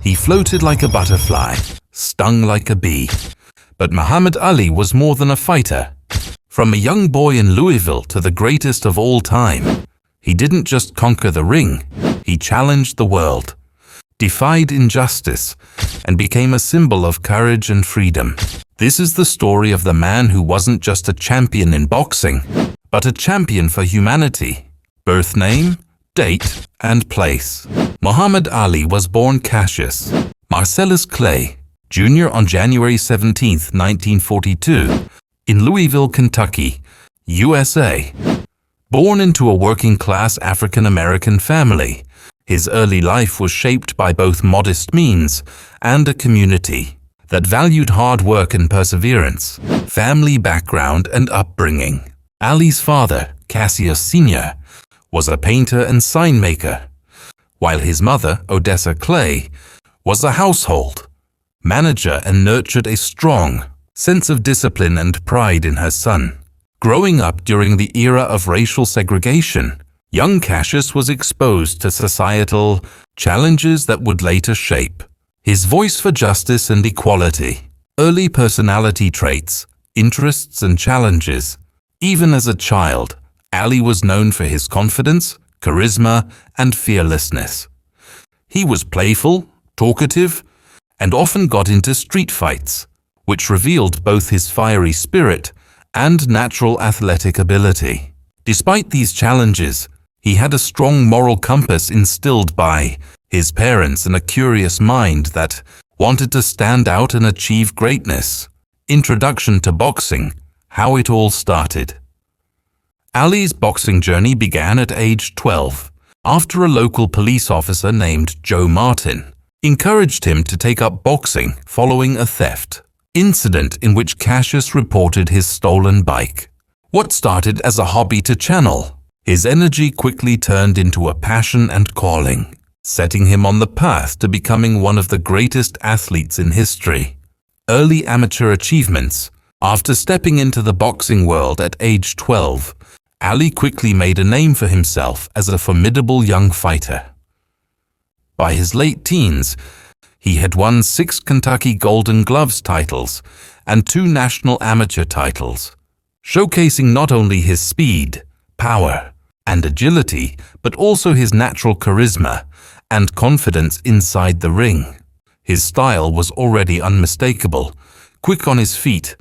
He floated like a butterfly, stung like a bee. But Muhammad Ali was more than a fighter. From a young boy in Louisville to the greatest of all time, he didn't just conquer the ring, he challenged the world, defied injustice, and became a symbol of courage and freedom. This is the story of the man who wasn't just a champion in boxing, but a champion for humanity. Birth name, date, and place. Muhammad Ali was born Cassius Marcellus Clay, Jr. on January 17, 1942, in Louisville, Kentucky, USA. Born into a working-class African-American family, his early life was shaped by both modest means and a community that valued hard work and perseverance. Family background and upbringing. Ali's father, Cassius Sr., was a painter and sign maker, while his mother, Odessa Clay, was a household manager and nurtured a strong sense of discipline and pride in her son. Growing up during the era of racial segregation, young Cassius was exposed to societal challenges that would later shape his voice for justice and equality. Early personality traits, interests, and challenges. Even as a child, Ali was known for his confidence, charisma, and fearlessness. He was playful, talkative, and often got into street fights, which revealed both his fiery spirit and natural athletic ability. Despite these challenges, he had a strong moral compass instilled by his parents and a curious mind that wanted to stand out and achieve greatness. Introduction to boxing, how it all started. Ali's boxing journey began at age 12, after a local police officer named Joe Martin encouraged him to take up boxing following a theft incident in which Cassius reported his stolen bike. What started as a hobby to channel his energy quickly turned into a passion and calling, setting him on the path to becoming one of the greatest athletes in history. Early amateur achievements. After stepping into the boxing world at age 12, Ali quickly made a name for himself as a formidable young fighter. By his late teens, he had won 6 Kentucky Golden Gloves titles and 2 national amateur titles, showcasing not only his speed, power, and agility, but also his natural charisma and confidence inside the ring. His style was already unmistakable, quick on his feet,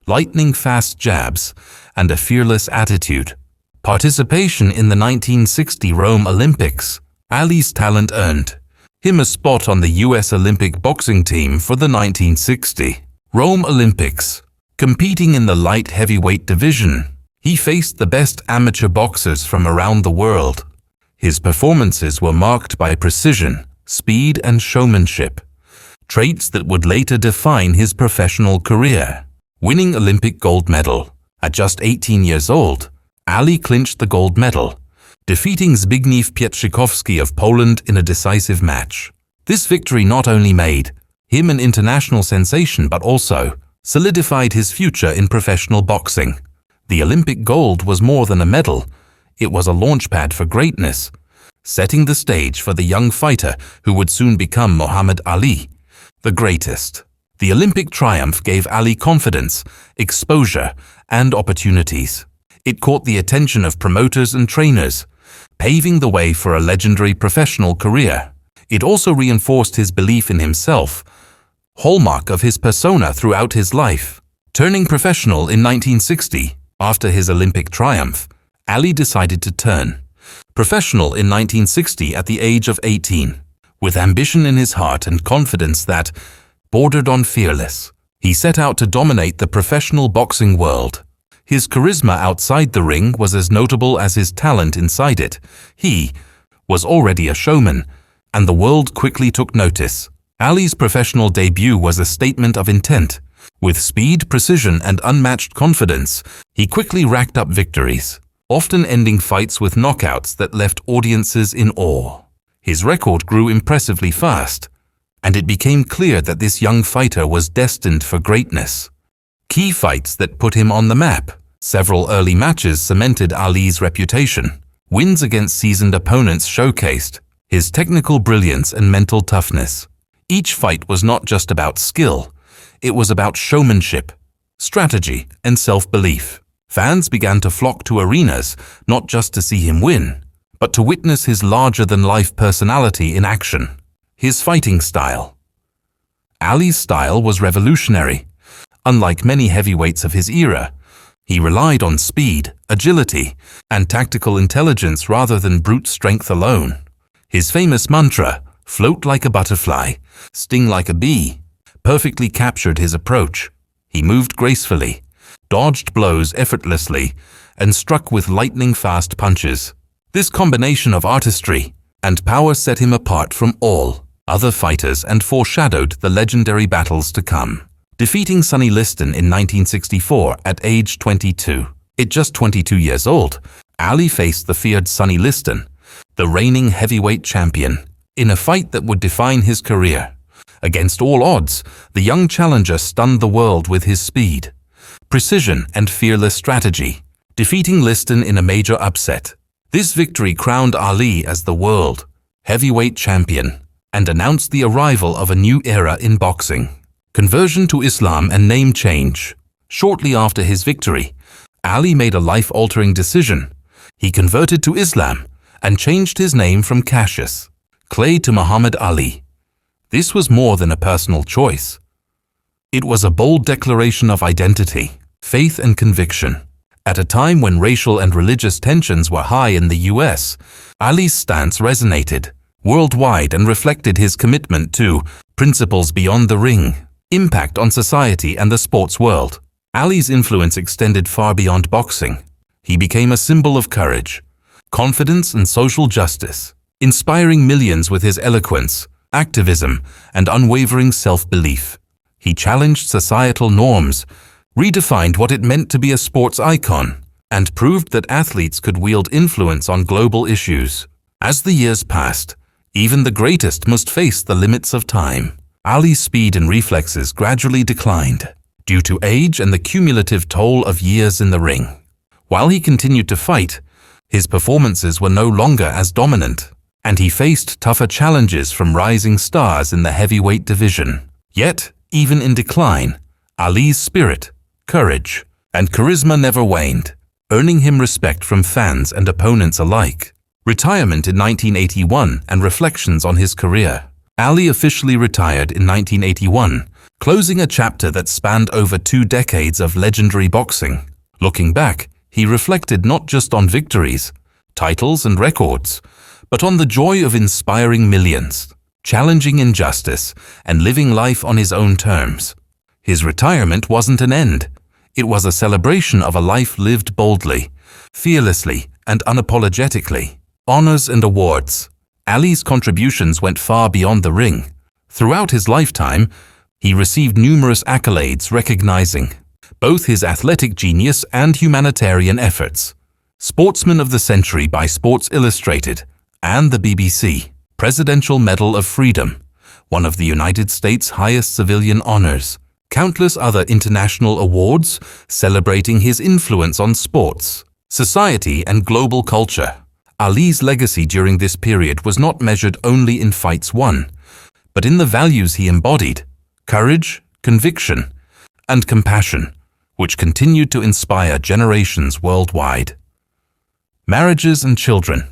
lightning-fast jabs, and a fearless attitude. Participation in the 1960 Rome Olympics. Ali's talent earned him a spot on the U.S. Olympic boxing team for the 1960 Rome Olympics. Competing in the light heavyweight division, he faced the best amateur boxers from around the world. His performances were marked by precision, speed, and showmanship, traits that would later define his professional career. Winning Olympic gold medal. At just 18 years old, Ali clinched the gold medal, defeating Zbigniew Pietrzykowski of Poland in a decisive match. This victory not only made him an international sensation but also solidified his future in professional boxing. The Olympic gold was more than a medal, it was a launchpad for greatness, setting the stage for the young fighter who would soon become Muhammad Ali, the greatest. The Olympic triumph gave Ali confidence, exposure, and opportunities. It caught the attention of promoters and trainers, paving the way for a legendary professional career. It also reinforced his belief in himself, hallmark of his persona throughout his life. Turning professional in 1960, after his Olympic triumph, Ali decided to turn professional in 1960 at the age of 18. With ambition in his heart and confidence that bordered on fearless, he set out to dominate the professional boxing world. His charisma outside the ring was as notable as his talent inside it. He was already a showman, and the world quickly took notice. Ali's professional debut was a statement of intent. With speed, precision, and unmatched confidence, he quickly racked up victories, often ending fights with knockouts that left audiences in awe. His record grew impressively fast, and it became clear that this young fighter was destined for greatness. Key fights that put him on the map. Several early matches cemented Ali's reputation. Wins against seasoned opponents showcased his technical brilliance and mental toughness. Each fight was not just about skill, it was about showmanship, strategy, and self-belief. Fans began to flock to arenas not just to see him win, but to witness his larger-than-life personality in action. His fighting style. Ali's style was revolutionary. Unlike many heavyweights of his era, he relied on speed, agility, and tactical intelligence rather than brute strength alone. His famous mantra, "Float like a butterfly, sting like a bee," perfectly captured his approach. He moved gracefully, dodged blows effortlessly, and struck with lightning-fast punches. This combination of artistry and power set him apart from all other fighters and foreshadowed the legendary battles to come. Defeating Sonny Liston in 1964 at age 22. At just 22 years old, Ali faced the feared Sonny Liston, the reigning heavyweight champion, in a fight that would define his career. Against all odds, the young challenger stunned the world with his speed, precision, and fearless strategy, defeating Liston in a major upset. This victory crowned Ali as the world heavyweight champion and announced the arrival of a new era in boxing. Conversion to Islam and name change. Shortly after his victory, Ali made a life-altering decision. He converted to Islam and changed his name from Cassius Clay to Muhammad Ali. This was more than a personal choice. It was a bold declaration of identity, faith, and conviction. At a time when racial and religious tensions were high in the US, Ali's stance resonated worldwide and reflected his commitment to principles beyond the ring, impact on society and the sports world. Ali's influence extended far beyond boxing. He became a symbol of courage, confidence, and social justice, inspiring millions with his eloquence, activism, and unwavering self-belief. He challenged societal norms, redefined what it meant to be a sports icon, and proved that athletes could wield influence on global issues. As the years passed, even the greatest must face the limits of time. Ali's speed and reflexes gradually declined due to age and the cumulative toll of years in the ring. While he continued to fight, his performances were no longer as dominant, and he faced tougher challenges from rising stars in the heavyweight division. Yet, even in decline, Ali's spirit, courage, and charisma never waned, earning him respect from fans and opponents alike. Retirement in 1981 and reflections on his career. Ali officially retired in 1981, closing a chapter that spanned over 2 decades of legendary boxing. Looking back, he reflected not just on victories, titles, and records, but on the joy of inspiring millions, challenging injustice, and living life on his own terms. His retirement wasn't an end. It was a celebration of a life lived boldly, fearlessly, and unapologetically. Honors and awards. Ali's contributions went far beyond the ring. Throughout his lifetime, he received numerous accolades recognizing both his athletic genius and humanitarian efforts. Sportsman of the Century by Sports Illustrated and the BBC. Presidential Medal of Freedom, one of the United States' highest civilian honors. Countless other international awards celebrating his influence on sports, society, and global culture. Ali's legacy during this period was not measured only in fights won, but in the values he embodied: courage, conviction, and compassion, which continued to inspire generations worldwide. Marriages and children.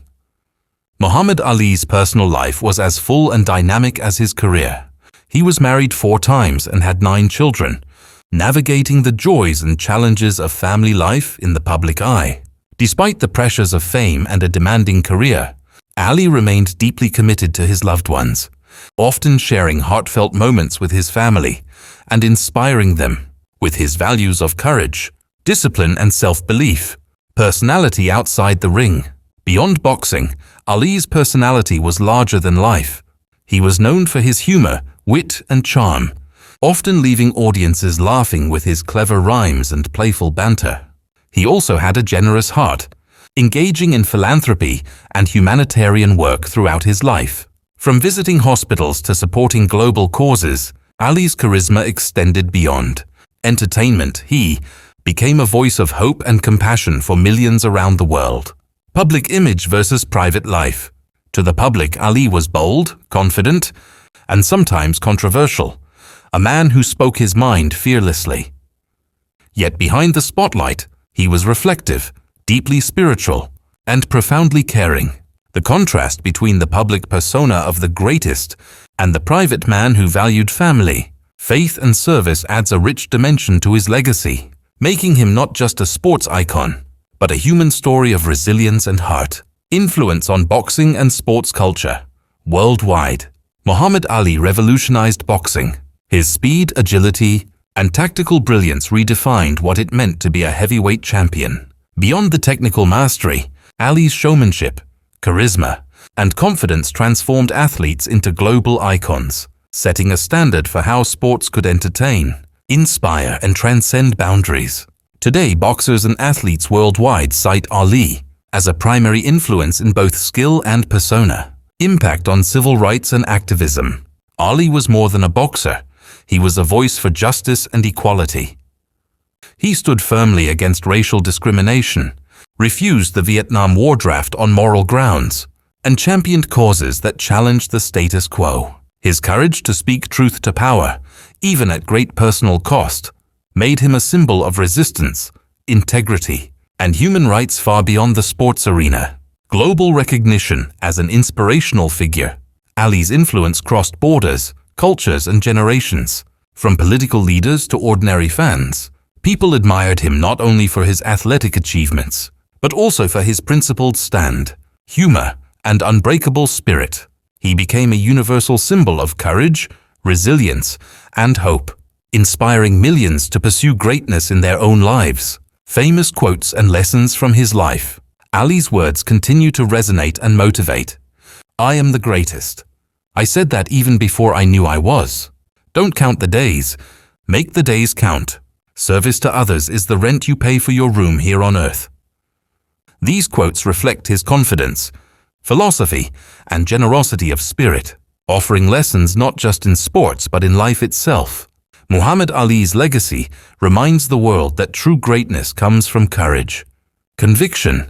Muhammad Ali's personal life was as full and dynamic as his career. He was married 4 times and had 9 children, navigating the joys and challenges of family life in the public eye. Despite the pressures of fame and a demanding career, Ali remained deeply committed to his loved ones, often sharing heartfelt moments with his family and inspiring them with his values of courage, discipline, and self-belief. Personality outside the ring. Beyond boxing, Ali's personality was larger than life. He was known for his humor, wit, and charm, often leaving audiences laughing with his clever rhymes and playful banter. He also had a generous heart, engaging in philanthropy and humanitarian work throughout his life. From visiting hospitals to supporting global causes, Ali's charisma extended beyond entertainment. He became a voice of hope and compassion for millions around the world. Public image versus private life. To the public, Ali was bold, confident, and sometimes controversial, a man who spoke his mind fearlessly. Yet behind the spotlight, he was reflective, deeply spiritual, and profoundly caring. The contrast between the public persona of the greatest and the private man who valued family, faith, and service adds a rich dimension to his legacy, making him not just a sports icon, but a human story of resilience and heart. Influence on boxing and sports culture. Worldwide, Muhammad Ali revolutionized boxing. His speed, agility, and tactical brilliance redefined what it meant to be a heavyweight champion. Beyond the technical mastery, Ali's showmanship, charisma, and confidence transformed athletes into global icons, setting a standard for how sports could entertain, inspire, and transcend boundaries. Today, boxers and athletes worldwide cite Ali as a primary influence in both skill and persona. Impact on civil rights and activism. Ali was more than a boxer. He was a voice for justice and equality. He stood firmly against racial discrimination, refused the Vietnam War draft on moral grounds, and championed causes that challenged the status quo. His courage to speak truth to power, even at great personal cost, made him a symbol of resistance, integrity, and human rights far beyond the sports arena. Global recognition as an inspirational figure. Ali's influence crossed borders, cultures, and generations. From political leaders to ordinary fans, people admired him not only for his athletic achievements, but also for his principled stand, humor, and unbreakable spirit. He became a universal symbol of courage, resilience, and hope, inspiring millions to pursue greatness in their own lives. Famous quotes and lessons from his life. Ali's words continue to resonate and motivate. I am the greatest. I said that even before I knew I was. Don't count the days. Make the days count. Service to others is the rent you pay for your room here on earth. These quotes reflect his confidence, philosophy, and generosity of spirit, offering lessons not just in sports but in life itself. Muhammad Ali's legacy reminds the world that true greatness comes from courage, conviction,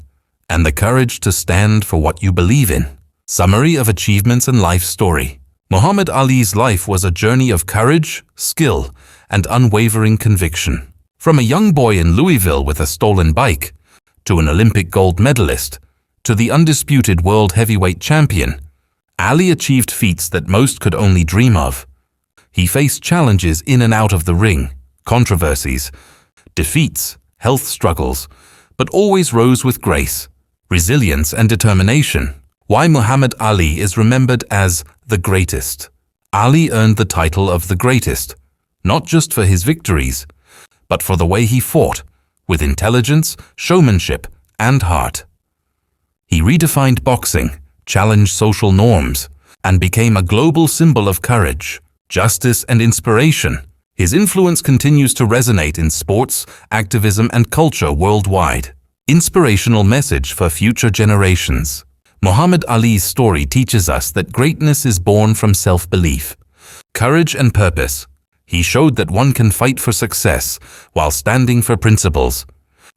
and the courage to stand for what you believe in. Summary of achievements and life story. Muhammad Ali's life was a journey of courage, skill, and unwavering conviction. From a young boy in Louisville with a stolen bike, to an Olympic gold medalist, to the undisputed world heavyweight champion, Ali achieved feats that most could only dream of. He faced challenges in and out of the ring, controversies, defeats, health struggles, but always rose with grace, resilience, and determination. Why Muhammad Ali is remembered as the greatest. Ali earned the title of the greatest, not just for his victories, but for the way he fought, with intelligence, showmanship, and heart. He redefined boxing, challenged social norms, and became a global symbol of courage, justice, and inspiration. His influence continues to resonate in sports, activism, and culture worldwide. Inspirational message for future generations. Muhammad Ali's story teaches us that greatness is born from self-belief, courage, and purpose. He showed that one can fight for success while standing for principles,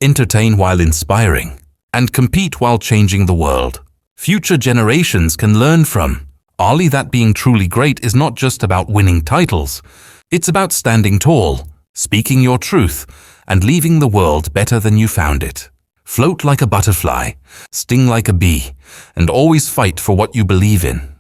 entertain while inspiring, and compete while changing the world. Future generations can learn from Ali that being truly great is not just about winning titles. It's about standing tall, speaking your truth, and leaving the world better than you found it. Float like a butterfly, sting like a bee, and always fight for what you believe in.